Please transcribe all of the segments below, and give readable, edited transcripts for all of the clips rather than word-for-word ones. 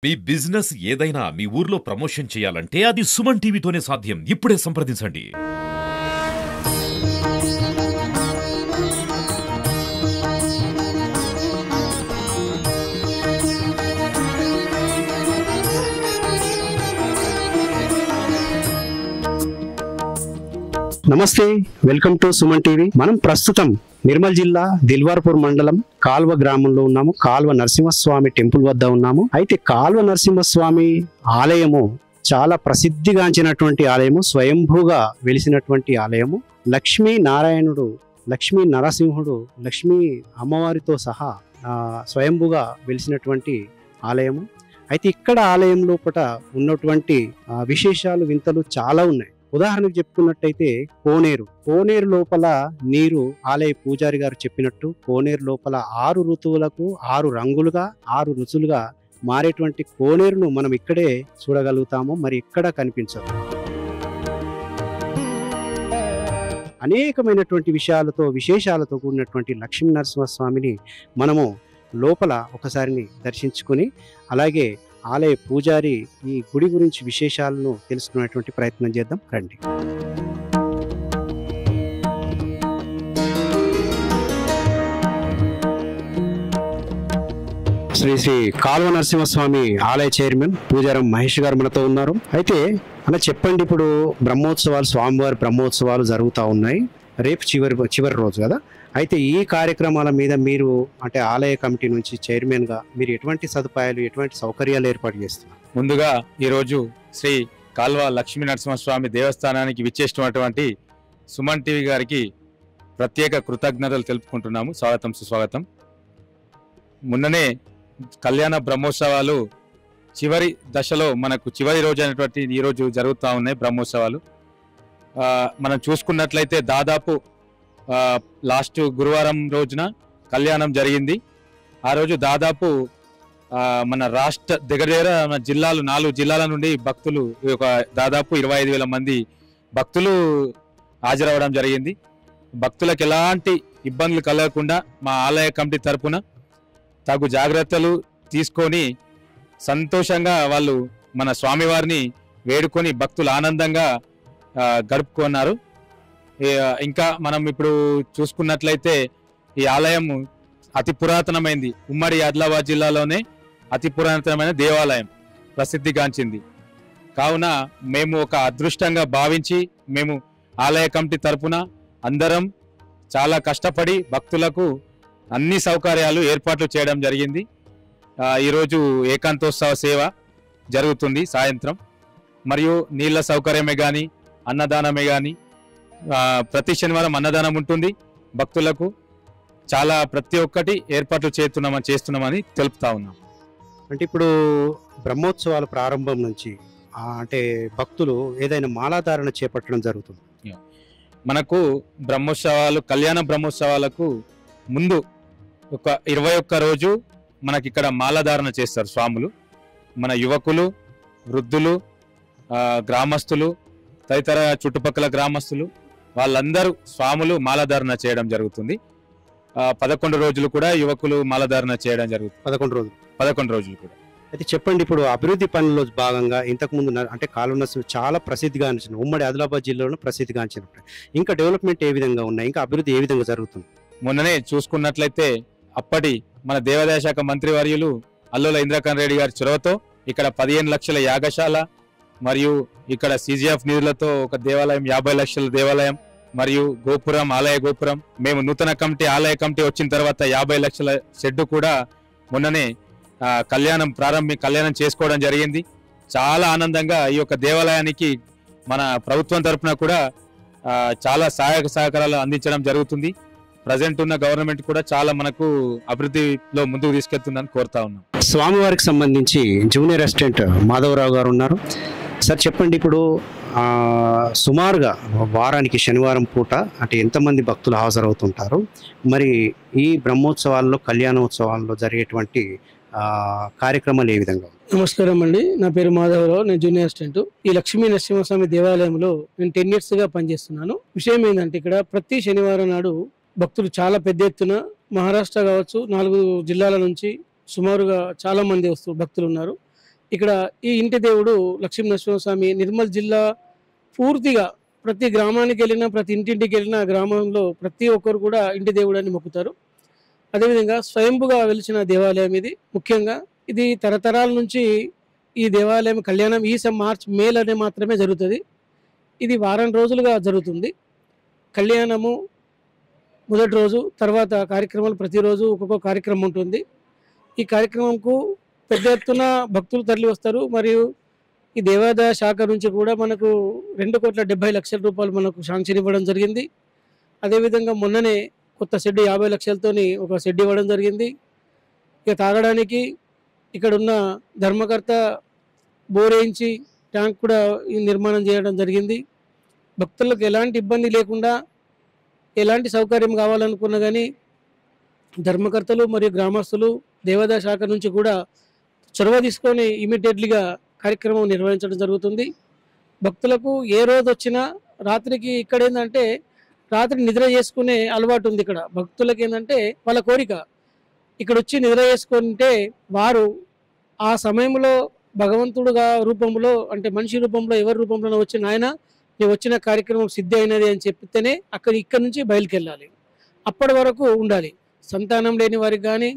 మీ business ఏదైనా మీ ఊర్లో promotion చేయాలంటే అది సుమన్ టీవీతోనే సాధ్యం. ఇప్పుడే సంప్రదించండి. నమస్తే, వెల్కమ్ టు సుమన్ టీవీ. మనం ప్రస్తుతం నిర్మల్ జిల్లా దిల్వార్పూర్ మండలం కాల్వ గ్రామంలో ఉన్నాము. కాల్వ నరసింహస్వామి టెంపుల్ వద్ద ఉన్నాము. అయితే కాల్వ నరసింహస్వామి ఆలయము చాలా ప్రసిద్ధిగాంచినటువంటి ఆలయము, స్వయంభూగా వెలిసినటువంటి ఆలయము. లక్ష్మీ నారాయణుడు, లక్ష్మీ నరసింహుడు, లక్ష్మీ అమ్మవారితో సహా స్వయంభూగా వెలిసినటువంటి ఆలయము. అయితే ఇక్కడ ఆలయం లోపల ఉన్నటువంటి విశేషాలు, వింతలు చాలా ఉన్నాయి. ఉదాహరణకు చెప్పుకున్నట్టయితే కోనేరు లోపల నీరు, ఆలయ పూజారి గారు చెప్పినట్టు కోనేరు లోపల 6 ఋతువులకు 6 రంగులుగా 6 రుచులుగా మారేటువంటి కోనేరును మనం ఇక్కడే చూడగలుగుతాము. మరి ఇక్కడ కనిపించదు. అనేకమైనటువంటి విశేషాలతో కూడినటువంటి లక్ష్మీ నరసింహస్వామిని మనము లోపల ఒకసారిని దర్శించుకుని, అలాగే ఆలయ పూజారి ఈ గుడి గురించి విశేషాలను తెలుసుకునేటువంటి ప్రయత్నం చేద్దాం రండి. శ్రీ కాల్వ నరసింహస్వామి ఆలయ చైర్మన్ పూజారం మహేష్ గారు మనతో ఉన్నారు. అయితే అలా చెప్పండి, ఇప్పుడు బ్రహ్మోత్సవాలు, స్వామివారి బ్రహ్మోత్సవాలు జరుగుతూ ఉన్నాయి. రేపు చివరి రోజు కదా. అయితే ఈ కార్యక్రమాల మీద మీరు అంటే ఆలయ కమిటీ నుంచి చైర్మన్గా మీరు ఎటువంటి సదుపాయాలు, ఎటువంటి సౌకర్యాలు ఏర్పాటు చేస్తున్నారు? ముందుగా ఈరోజు శ్రీ కాల్వ లక్ష్మీ నరసింహస్వామి దేవస్థానానికి విచ్చేసినటువంటి సుమన్ టీవీ గారికి ప్రత్యేక కృతజ్ఞతలు తెలుపుకుంటున్నాము. స్వాగతం, సుస్వాగతం. మొన్ననే కళ్యాణ బ్రహ్మోత్సవాలు చివరి దశలో, మనకు చివరి రోజు అయినటువంటి ఈరోజు జరుగుతూ ఉన్నాయి బ్రహ్మోత్సవాలు. మనం చూసుకున్నట్లయితే దాదాపు లాస్ట్ గురువారం రోజున కళ్యాణం జరిగింది. ఆ రోజు దాదాపు మన రాష్ట్ర దగ్గర మన జిల్లాలు 4 జిల్లాల నుండి భక్తులు, దాదాపు 25,000 మంది భక్తులు హాజరవ్వడం జరిగింది. భక్తులకు ఎలాంటి ఇబ్బందులు కలగకుండా మా ఆలయ కమిటీ తరపున తగు జాగ్రత్తలు తీసుకొని సంతోషంగా వాళ్ళు మన స్వామివారిని వేడుకొని భక్తులు ఆనందంగా గడుపుకున్నారు. ఇంకా మనం ఇప్పుడు చూసుకున్నట్లయితే ఈ ఆలయం అతి పురాతనమైంది. ఉమ్మడి ఆదిలాబాద్ జిల్లాలోనే అతి పురాతనమైన దేవాలయం, ప్రసిద్ధిగాంచింది. కావున మేము ఒక అదృష్టంగా భావించి మేము ఆలయ కమిటీ తరపున అందరం చాలా కష్టపడి భక్తులకు అన్ని సౌకర్యాలు ఏర్పాట్లు చేయడం జరిగింది. ఈరోజు ఏకాంతోత్సవ సేవ జరుగుతుంది సాయంత్రం. మరియు నీళ్ళ సౌకర్యమే కానీ, అన్నదానమే కానీ, ప్రతి శనివారం అన్నదానం ఉంటుంది. భక్తులకు చాలా ప్రతి ఒక్కటి ఏర్పాట్లు చేస్తున్నామని తెలుపుతా ఉన్నాం. అంటే ఇప్పుడు బ్రహ్మోత్సవాల ప్రారంభం నుంచి అంటే భక్తులు ఏదైనా మాలాధారణ చేపట్టడం జరుగుతుంది. మనకు బ్రహ్మోత్సవాలు, కళ్యాణ బ్రహ్మోత్సవాలకు ముందు ఒక 21 రోజు మనకి ఇక్కడ మాలాధారణ చేస్తారు స్వాములు. మన యువకులు, వృద్ధులు, గ్రామస్తులు, తదితర చుట్టుపక్కల గ్రామస్తులు వాళ్ళందరూ స్వాములు మాలాధారణ చేయడం జరుగుతుంది. 11 రోజులు కూడా యువకులు మాలాధారణ చేయడం జరుగుతుంది. 11 రోజులు కూడా. అయితే చెప్పండి, ఇప్పుడు అభివృద్ధి పనుల్లో భాగంగా ఇంతకుముందు అంటే కాల్వ నరసింహ చాలా ప్రసిద్ధిగాంచిన, ఉమ్మడి ఆదిలాబాద్ జిల్లాలో ప్రసిద్ధిగాంచినప్పుడు ఇంకా డెవలప్మెంట్ ఏ విధంగా ఉన్నాయి, ఇంకా అభివృద్ధి ఏ విధంగా జరుగుతుంది? మొన్ననే చూసుకున్నట్లయితే అప్పటి మన దేవాదాయ శాఖ మంత్రి వర్యులు అల్లోల ఇంద్రకరణ్ రెడ్డి గారి చొరవతో ఇక్కడ 15 లక్షల యాగశాల, మరియు ఇక్కడ CGF నిధులతో ఒక దేవాలయం, 50 లక్షల దేవాలయం, మరియు గోపురం, ఆలయ గోపురం. మేము నూతన ఆలయ కమిటీ వచ్చిన తర్వాత 50 లక్షల షెడ్ కూడా మొన్ననే కళ్యాణం చేసుకోవడం జరిగింది. చాలా ఆనందంగా ఈ యొక్క దేవాలయానికి మన ప్రభుత్వం తరఫున కూడా చాలా సహాయక సహకారాలు అందించడం జరుగుతుంది. ప్రజెంట్ ఉన్న గవర్నమెంట్ కూడా చాలా మనకు అభివృద్ధిలో ముందుకు తీసుకెళ్తుందని కోరుతా ఉన్నాం. స్వామివారికి సంబంధించి జూనియర్ అసిస్టెంట్ మాధవరావు గారు ఉన్నారు. సార్ చెప్పండి, ఇప్పుడు సుమారుగా వారానికి శనివారం పూట అంటే ఎంతమంది భక్తులు హాజరవుతుంటారు? మరి ఈ బ్రహ్మోత్సవాల్లో, కళ్యాణోత్సవాల్లో జరిగేటువంటి కార్యక్రమాలు ఏ విధంగా? నమస్కారం అండి, నా పేరు మాధవరావు, నేను జూనియర్ అసిస్టెంట్. ఈ లక్ష్మీ నరసింహస్వామి దేవాలయంలో నేను 10 years గా పనిచేస్తున్నాను. విషయం ఏంటంటే ఇక్కడ ప్రతి శనివారం నాడు భక్తులు చాలా పెద్ద ఎత్తున మహారాష్ట్ర కావచ్చు, 4 జిల్లాల నుంచి సుమారుగా చాలా మంది భక్తులు ఉన్నారు. ఇక్కడ ఈ ఇంటి దేవుడు లక్ష్మీ నరసింహస్వామి నిర్మల్ జిల్లా పూర్తిగా ప్రతి గ్రామానికి వెళ్ళినా ప్రతి ఇంటింటికి వెళ్ళినా గ్రామంలో ప్రతి ఒక్కరు కూడా ఇంటి దేవుడాన్ని మొక్కుతారు. అదేవిధంగా స్వయంభుగా వెలిసిన దేవాలయం ఇది. ముఖ్యంగా ఇది తరతరాల నుంచి ఈ దేవాలయం కళ్యాణం ఈ మార్చ్ మేలోనే మాత్రమే జరుగుతుంది. ఇది వారం రోజులుగా జరుగుతుంది. కళ్యాణము మొదటి రోజు, తర్వాత కార్యక్రమాలు ప్రతిరోజు ఒక్కొక్క కార్యక్రమం ఉంటుంది. ఈ కార్యక్రమంకు పెద్ద ఎత్తున భక్తులు తరలి వస్తారు. మరియు ఈ దేవాదాయ శాఖ నుంచి కూడా మనకు 2,70,00,000 మనకు శాంక్షన్ ఇవ్వడం జరిగింది. అదేవిధంగా మొన్ననే కొత్త షెడ్ 50 లక్షలతోని ఒక షెడ్ ఇవ్వడం జరిగింది. ఇక తాగడానికి ఇక్కడ ఉన్న ధర్మకర్త బోరేయించి ట్యాంక్ కూడా ఈ నిర్మాణం చేయడం జరిగింది. భక్తులకు ఎలాంటి ఇబ్బంది లేకుండా ఎలాంటి సౌకర్యం కావాలనుకున్నా కానీ ధర్మకర్తలు మరియు గ్రామస్తులు దేవాదాయ శాఖ నుంచి కూడా చొరవ తీసుకొని ఇమీడియట్లీగా కార్యక్రమం నిర్వహించడం జరుగుతుంది. భక్తులకు ఏ రోజు వచ్చినా రాత్రికి ఇక్కడ ఏంటంటే రాత్రి నిద్ర చేసుకునే అలవాటు ఉంది. ఇక్కడ భక్తులకు ఏంటంటే వాళ్ళ కోరిక ఇక్కడ వచ్చి నిద్ర చేసుకుంటే వారు ఆ సమయంలో భగవంతుడుగా రూపంలో అంటే మనిషి రూపంలో ఎవరి రూపంలో వచ్చిన ఆయన నేను వచ్చిన కార్యక్రమం సిద్ధి అయినది అని చెప్తేనే ఇక్కడ నుంచి బయలుకెళ్ళాలి. అప్పటి వరకు ఉండాలి. సంతానం లేని వారికి కానీ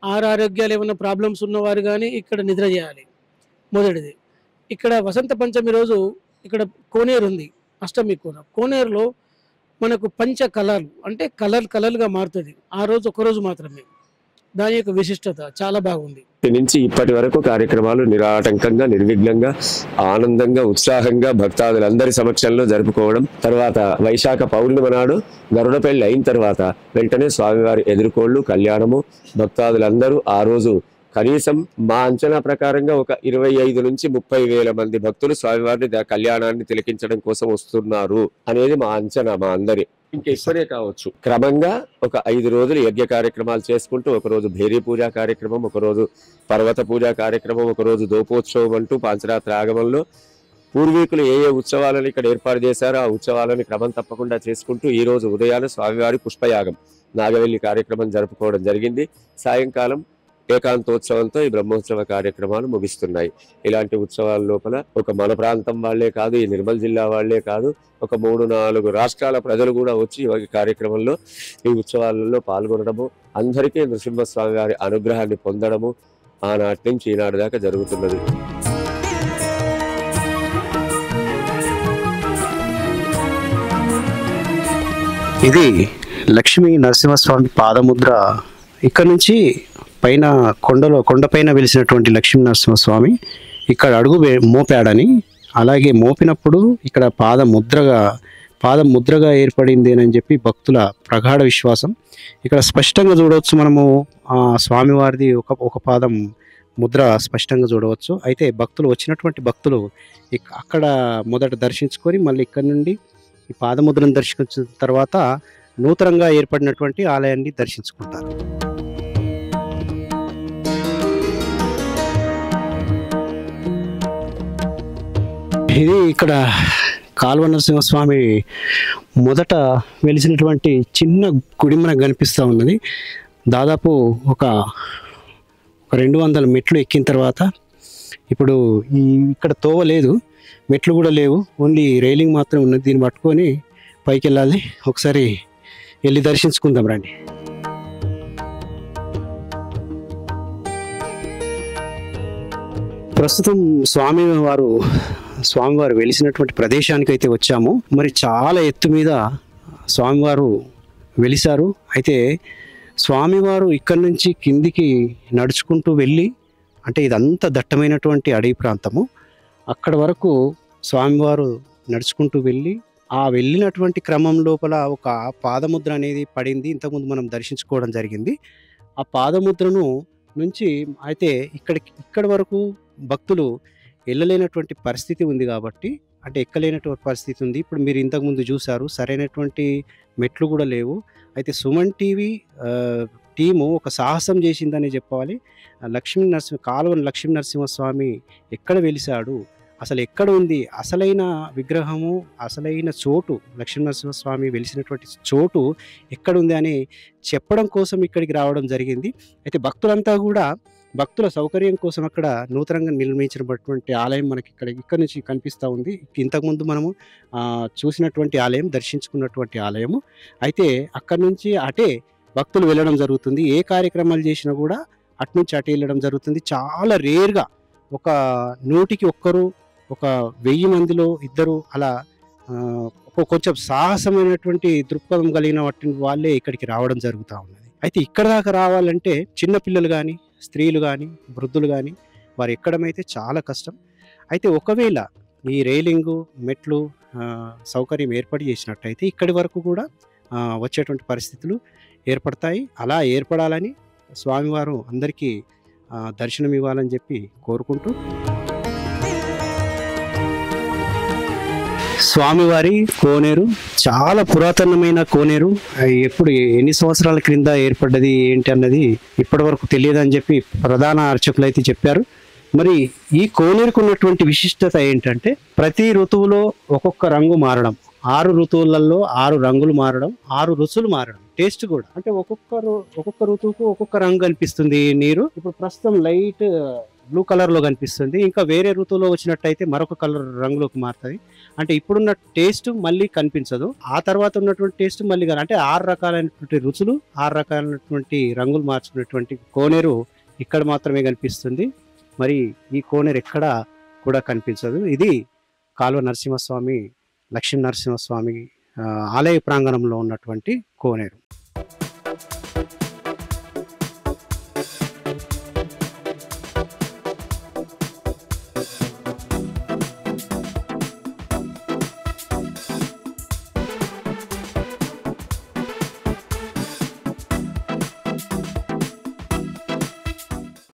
ఆరోగ్యాలు ఏమైనా ప్రాబ్లమ్స్ ఉన్నవారు కానీ ఇక్కడ నిద్ర చేయాలి. మొదటిది ఇక్కడ వసంత పంచమి రోజు ఇక్కడ కోనేరు ఉంది. అష్టమి కోనేరులో మనకు పంచ కళలు అంటే కలర్గా మారుతుంది. ఆ రోజు ఒకరోజు మాత్రమే. దాని యొక్క విశిష్టత చాలా బాగుంది. నుంచి ఇప్పటి వరకు కార్యక్రమాలు నిరాటంకంగా నిర్విఘ్నంగా ఆనందంగా ఉత్సాహంగా భక్తాదులందరి సమక్షంలో జరుపుకోవడం. తర్వాత వైశాఖ పౌర్ణిమ నాడు గరుడ పెళ్లి అయిన తర్వాత వెంటనే స్వామివారి ఎదుర్కోళ్ళు కళ్యాణము. భక్తాదులందరూ ఆ రోజు కనీసం మా అంచనా ప్రకారంగా ఒక 25 నుంచి 30 వేల మంది భక్తులు స్వామివారిని కళ్యాణాన్ని తిలకించడం కోసం వస్తున్నారు అనేది మా అంచనా, మా అందరి. ఇంకెక్కడే కావచ్చు. క్రమంగా ఒక 5 రోజులు యజ్ఞ కార్యక్రమాలు చేసుకుంటూ ఒకరోజు భేరీ పూజా కార్యక్రమం, ఒకరోజు పర్వత పూజా కార్యక్రమం, ఒకరోజు దోపోత్సవం అంటూ పాంచరాత్ర ఆగమంలో పూర్వీకులు ఏ ఉత్సవాలను ఇక్కడ ఏర్పాటు చేశారో ఆ ఉత్సవాలను క్రమం తప్పకుండా చేసుకుంటూ ఈ రోజు ఉదయాన్నే స్వామివారి పుష్పయాగం నాగవెల్లి కార్యక్రమం జరుపుకోవడం జరిగింది. సాయంకాలం ఏకాంతోత్సవంతో ఈ బ్రహ్మోత్సవ కార్యక్రమాలు ముగిస్తున్నాయి. ఇలాంటి ఉత్సవాల లోపల ఒక మన ప్రాంతం వాళ్లే కాదు, ఈ నిర్మల్ జిల్లా వాళ్లే కాదు, ఒక 3-4 రాష్ట్రాల ప్రజలు కూడా వచ్చి ఈ కార్యక్రమంలో ఈ ఉత్సవాలలో పాల్గొనడము, అందరికీ నృసింహస్వామి వారి అనుగ్రహాన్ని పొందడము ఆనాటి నుంచి ఈనాటి దాకా జరుగుతున్నది. ఇది లక్ష్మీ నరసింహస్వామి పాదముద్ర. ఇక్కడ నుంచి పైన కొండపైన వెలిసినటువంటి లక్ష్మీ నరసింహస్వామి ఇక్కడ అడుగు మోపాడని, అలాగే మోపినప్పుడు ఇక్కడ పాదముద్రగా ఏర్పడింది అని చెప్పి భక్తుల ప్రగాఢ విశ్వాసం. ఇక్కడ స్పష్టంగా చూడవచ్చు మనము ఆ స్వామివారిది ఒక పాదం ముద్ర స్పష్టంగా చూడవచ్చు. అయితే వచ్చినటువంటి భక్తులు అక్కడ మొదట దర్శించుకొని మళ్ళీ ఇక్కడ నుండి ఈ పాదముద్రను దర్శించిన తర్వాత నూతనంగా ఏర్పడినటువంటి ఆలయాన్ని దర్శించుకుంటారు. ఇది ఇక్కడ కాల్వ నరసింహస్వామి మొదట వెలిసినటువంటి చిన్న గుడి మనకు కనిపిస్తూ ఉన్నది. దాదాపు ఒక 200 మెట్లు ఎక్కిన తర్వాత ఇప్పుడు ఇక్కడ తోవ లేదు, మెట్లు కూడా లేవు, ఓన్లీ రైలింగ్ మాత్రం ఉన్నది. దీన్ని పట్టుకొని పైకి వెళ్ళాలి. ఒకసారి వెళ్ళి దర్శించుకుందాం రండి. ప్రస్తుతం స్వామివారు వెలిసినటువంటి ప్రదేశానికి అయితే వచ్చాము. మరి చాలా ఎత్తు మీద స్వామివారు వెలిసారు. అయితే స్వామివారు ఇక్కడి నుంచి కిందికి నడుచుకుంటూ వెళ్ళి, అంటే ఇదంతా దట్టమైనటువంటి అడవి ప్రాంతము, అక్కడ వరకు స్వామివారు నడుచుకుంటూ వెళ్ళి ఆ వెళ్ళినటువంటి క్రమం లోపల ఒక పాదముద్ర అనేది పడింది. ఇంతకుముందు మనం దర్శించుకోవడం జరిగింది. ఆ పాదముద్రను నుంచి అయితే ఇక్కడ వరకు భక్తులు వెళ్ళలేనటువంటి పరిస్థితి ఉంది కాబట్టి, అంటే ఎక్కలేనటువంటి పరిస్థితి ఉంది. ఇప్పుడు మీరు ఇంతకుముందు చూశారు, సరైనటువంటి మెట్లు కూడా లేవు. అయితే సుమన్ టీవీ టీము ఒక సాహసం చేసిందని చెప్పాలి. కాలువ లక్ష్మీ నరసింహస్వామి ఎక్కడ వెలిసాడు, అసలు ఎక్కడ ఉంది అసలైన విగ్రహము, అసలైన చోటు, లక్ష్మీ నరసింహస్వామి వెలిసినటువంటి చోటు ఎక్కడుంది అని చెప్పడం కోసం ఇక్కడికి రావడం జరిగింది. అయితే భక్తులంతా కూడా భక్తుల సౌకర్యం కోసం అక్కడ నూతనంగా నిర్మించినటువంటి ఆలయం మనకి ఇక్కడ నుంచి కనిపిస్తూ ఉంది. ఇంతకుముందు మనము చూసినటువంటి ఆలయం, దర్శించుకున్నటువంటి ఆలయము. అయితే అక్కడి నుంచి అటే భక్తులు వెళ్ళడం జరుగుతుంది. ఏ కార్యక్రమాలు చేసినా కూడా అటు నుంచి అటే వెళ్ళడం జరుగుతుంది. చాలా రేర్గా ఒక 100కి ఒక్కరు, ఒక 1000 మందిలో ఇద్దరు అలా కొంచెం సాహసమైనటువంటి దృక్పథం కలిగిన వాళ్ళే ఇక్కడికి రావడం జరుగుతూ ఉన్నది. అయితే ఇక్కడ దాకా రావాలంటే చిన్నపిల్లలు కానీ, స్త్రీలు కానీ, వృద్ధులు కానీ వారు ఎక్కడమైతే చాలా కష్టం. అయితే ఒకవేళ ఈ రైలింగు, మెట్లు సౌకర్యం ఏర్పాటు చేసినట్టయితే ఇక్కడి వరకు కూడా వచ్చేటువంటి పరిస్థితులు ఏర్పడతాయి. అలా ఏర్పడాలని స్వామివారు అందరికీ దర్శనం ఇవ్వాలని చెప్పి కోరుకుంటూ, స్వామివారి కోనేరు చాలా పురాతనమైన కోనేరు. ఎప్పుడు ఎన్ని సంవత్సరాల క్రింద ఏర్పడ్డది ఏంటి అన్నది ఇప్పటి వరకు తెలియదని చెప్పి ప్రధాన అర్చకులు అయితే చెప్పారు. మరి ఈ కోనేరుకు ఉన్నటువంటి విశిష్టత ఏంటంటే ప్రతి ఋతువులో ఒక్కొక్క రంగు మారడం, 6 ఋతువులలో 6 రంగులు మారడం, 6 రుచులు మారడం, టేస్ట్ కూడా. అంటే ఒక్కొక్క ఋతువుకు ఒక్కొక్క రంగు కనిపిస్తుంది నీరు. ఇప్పుడు ప్రస్తుతం లైట్ బ్లూ కలర్ లో కనిపిస్తుంది. ఇంకా వేరే ఋతువులో వచ్చినట్టయితే మరొక కలర్ రంగులోకి మారుతుంది. అంటే ఇప్పుడున్న టేస్ట్ మళ్ళీ కనిపించదు, ఆ తర్వాత ఉన్నటువంటి టేస్ట్ మళ్ళీ అంటే 6 రకాలైనటువంటి రుచులు, 6 రకాలైనటువంటి రంగులు మార్చుకున్నటువంటి కోనేరు ఇక్కడ మాత్రమే కనిపిస్తుంది. మరి ఈ కోనేరు ఎక్కడ కూడా కనిపించదు. ఇది కాల్వ నరసింహస్వామి, లక్ష్మీ నరసింహస్వామి ఆలయ ప్రాంగణంలో ఉన్నటువంటి కోనేరు.